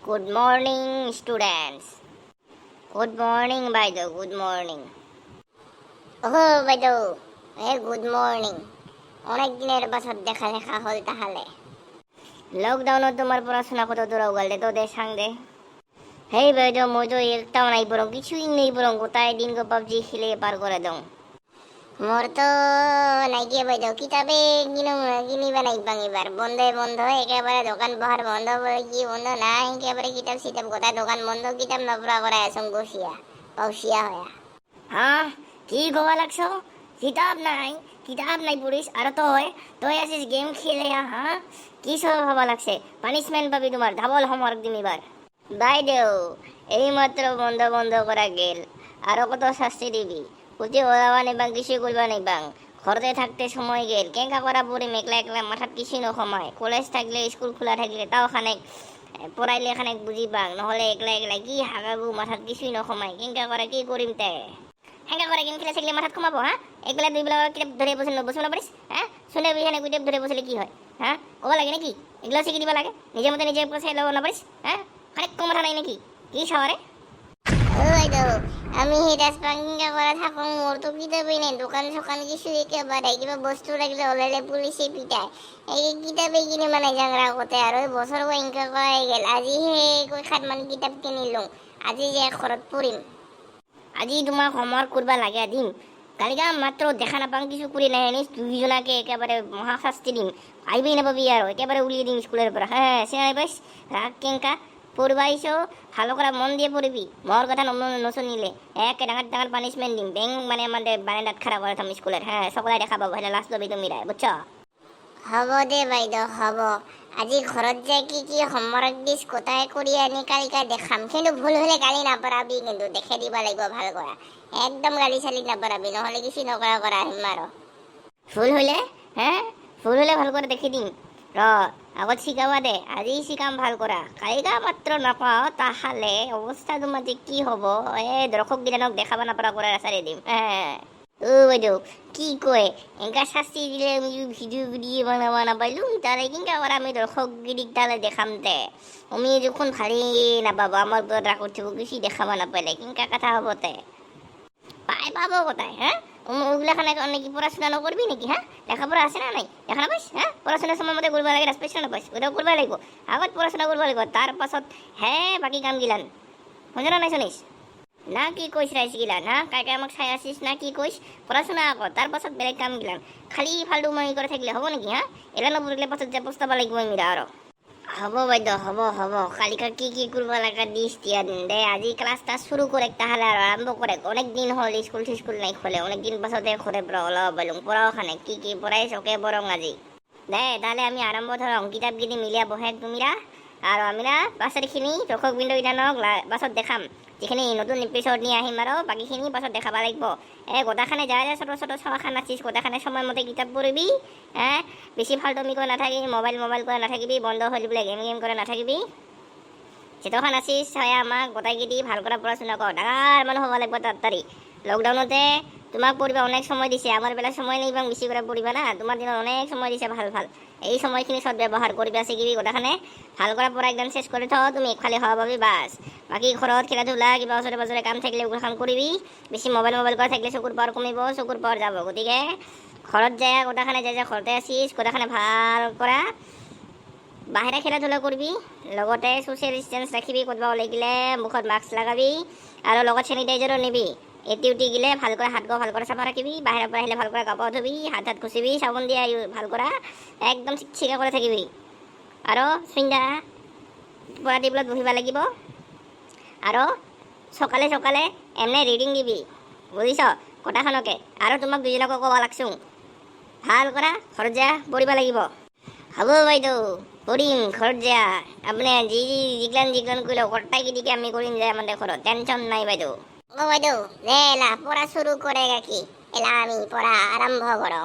Good morning, students. Good morning, বাইদেউ. Good morning. বাইদেউ. Good morning. অনেক দিনের পাছত দেখা হল তাহলে। লকডাউনত তোমার পড়াশোনা কত দূর গেল তো দে সাং দে। হেই বাইদেউ, মই তো একটাও নাই বরং কিছুই নেই বরং গোটাই দিন পাবজি খেলে পার করে দাও। মোর তো নাইকিয়া বাইদেউ, কিতাবে কিনিবা নাইবাং এবার। বন্ধ একেবারে দোকান বহার বন্ধ বলে কি বন্ধ নাই, একেবারে কিতাব সিতাব গোটাই দোকান বন্ধ, কিতাব নপড়া করা আসং বসিয়া পাউসিয়া হয়া। হ্যাঁ, কি গোয়া লাগছো? কিতাব নাই পড়িস আর তুই আসিস গেম খেলে। হ্যাঁ, কি সব হবা লাগছে? পানিশমেন্ট পাবি, তোমার ডাবল হোমওয়ার্ক দিম এবার। বাইদেউ, এই মাত্র বন্ধ করা গেল, আরো কত শাস্তি দিবি? পুঁতি ওলাবা নেবাং, কিছু করবা নেবাং। ঘরতে থাকতে সময় গেল, কেঙ্কা করা পড়িম একলা মাথাত কিছু নসময়। কলেজ থাকলে স্কুল খোলা থাকলে তাও খানেক পড়াইলে খানেক বুঝিবাং, নহলে একলা কি হাগাবো মাথাত কিছুই নসমায়। কেঙ্কা করা কি করিম তে? হেঙ্কা করে গেম খেলে থাকলে মাথাত কমাবো? হ্যাঁ, একবেলা দুই বেলা কিতাব ধরে বসে না পারিস? হ্যাঁ, শুনে বিহানে কিতাব ধরে বসলে কি হয়? হ্যাঁ, কবা লাগে নাকি? এগুলো শিখে দিবা লাগে, নিজের মতো নিজে পয়সা লব না পারিস? হ্যাঁ, খানিক কম মাথা নাই নাকি? কি শহরে আমি রাজবাঙ্গা করা থাকুন, মোর তো কিতাবই নেই। দোকান কিছু একেবারে কিবা বস্তু রাখলে ওলালে পুলিশে পিটায়। এই কিতাবে কিনে মানে জাংরা করতে আর ওই বছর ইনকা করাই গেল। আজি কই খাটমান কিতাব কিনিলুম, আজি যে খরচ পড়িম। আজি তোমাক হোমওয়ার্ক করবা লাগে দিম। কালিকা মাত্র দেখা নাপাং কিছু করি নাই, দুইজনাকে একেবারে মহাশাস্তি দিম। আইবেই নাপাবি আর একেবারে উলিয়ে দিম স্কুলের পর। হ্যাঁ, সে নাই পাইস রাগ কেঙ্কা পড়বাইছো, ভালো করে মন দিয়ে পড়বি। মোর কথা নশুনিলে একে ডাঙার পানিশমেন্ট দিম। ব্যাং মানে আমাদের বারান্দাত খারাপ করে থাম স্কুলের। হ্যাঁ, সকলে দেখা পাবো, হেলে লাস্ট লবি তুমি রায়, বুঝছ? হব দে বাইদেউ, হব। আজি ঘৰত যাই কি হোমওয়ার্ক দিস কোথায় করি আনি কালিকা দেখাম। কিন্তু ভুল হলে গালি নাপারাবি, কিন্তু দেখে দিবা লাগিব ভাল করা। একদম গালি চালি নাপারাবি, নহলে কিছু নকরা আহিম আর। ভুল হলে? হ্যাঁ, ভুল হলে ভাল করে দেখে দিম। আগত শিকাবা দে, আজি শিকাম ভাল করা। কালিকা মাত্র নাপাও তাহলে অবস্থা তোমার যে কি হব, দর্শক গিলানক দেখাবা নাপারা করে সারি দিম। হ্যাঁ, বাইদেউ কি কয়, এঙ্কা শাস্তি দিলে আমি ভিডিও বানাবা নাপাইলুম, তাহলে কিংকা করে আমি দর্শক গিরিক তাহলে দেখাম তে। আমি যখন ভালো নাপাবো, আমার রাগ করতে কিছু দেখাবা নাপাইলে কিংকা কথা হব তে? পাবো কোথায়? হ্যাঁ, ওগুলাখানে অনেক পড়াশোনা নকরবি নাকি? হ্যাঁ, লেখাপড়া আছে না নাই? দেখা না পাইস? হ্যাঁ, পড়াশোনার সময় মতো করবা লাগে, রেসপেকশন না পাইস, ওটাও করবা লাগবো। আগত পড়াশোনা করবা লাগবো, তার পাছত হ্যাঁ বাকি কাম গিলান। বুঝো না নাই শুনিস? না কি কইস রাইস গিলান? হ্যাঁ, কাইকে আমাক চাই আসিস না কি কইস? পড়াশোনা আগত, তার পাছত বেলেগ কাম গিলান। খালি ফালতু মাই করে থাকলে হব নাকি? হ্যাঁ, এলা নপড়লে পাছত যে পস্তাবা লাগবো মিরা আরো। হব বাইদেউ, হব। কালিকা কি করবা লাগা দিস দিয়া দিন দে। আজি ক্লাসটা শুরু করে তাহলে আর আরম্ভ করে। অনেক দিন হল স্কুল নাই খোলে, অনেক দিন পাছতে ঘরে ওলাও পাইলুম। পড়াও খানে কি পড়াইছ ওকে বরং আজি দে। তাহলে আমি আরম্ভ ধরং, কিতাব গিনি মিলিয়া বহে তুমিরা আর আমিরা পাশের খিনি দর্শক বিন্দু ইদানক পাছত দেখাম। যিখিনি নতুন এপিসোড নিয়ে আহিম আৰু বাকীখিনি পাছত দেখাবা লাগিব। গোটাখানে যা ছোট ছখান আছিস, গোটাখানে সময় মতে কিতাপ পড়বি। বেশি ফালতুমি করে নাথাকিবি, মোবাইল করে নাথাকিবি, বন্ধ হলে বোলে গেম করে নাথাকিবি। যেতখান আছিস হয় আমাক গোটাইগিরি ভাল করে পড়াশোনা কর, ডাঙর মানুহ হব লাগব তাড়াতাড়ি। লকডাউনতে তোমাক পড়িবা অনেক সময় দিছে, আমার বেলা সময় নেই বেশি করে পড়িবা না। তোমার দিনত অনেক সময় দিছে ভাল। এই সময়খিনি সৎ ব্যবহার করিবা শিখিবি। গোটাখানে ভাল করে পড়া একদম শেষ করে থ, তুমি খালি হওয়া পাবি বাস। বাকি ঘৰত খেলাধূলা কিবা ওচৰে পাজৰে কাম থাকিলে ওগুলো কৰিবি। বেছি মোবাইল কৰে থাকলে চকুৰ পাওয়াৰ কমিব, চকুৰ পাওয়াৰ যাব। গতিকে ঘৰত যায় গোটাখানে যা ঘৰতে আছিস গোটাখানে ভাল কৰা। বাহিৰে খেলাধূলা করবি, লগতে সোশ্যাল ডিস্টেন্স রাখিবি। কোথাও লাগিলে মুখত মাস্ক লাগাবি আর লগত স্যানিটাইজারও নিবি। এটি গিলে ভাল করে হাত ভাল করে চাফা রাখিবি। বাহিৰৰ পৰা আহিলে ভাল করে কাপড় ধুবি, হাত খুচিবি সাবন দিয়ে ভাল করা, একদম চিকচিকা করে থাকিবি। আৰু সন্ধ্যা পড়া টেবিলত বহিবা লাগিব। আৰু সকালে এনে ৰিডিং দিবি, বুজিছ কথাখনকে। আৰু তোমাক দুজনকো ক'ব লাগছো, ভাল কৰা ঘৰত যা পঢ়িবা লাগিব। হব বাইদেউ, পড়িম ঘৰত যা। আপনি জিগলান কৰলে গোটাই গিদিকে আমি কৰিম যায় আমাদেৰ ঘৰত, টেনশন নাই বাইদেউ। বাইদেউ এলা পড়া শুৰু কৰে ৰাখি, এলা আমি পড়া আৰম্ভ কৰো।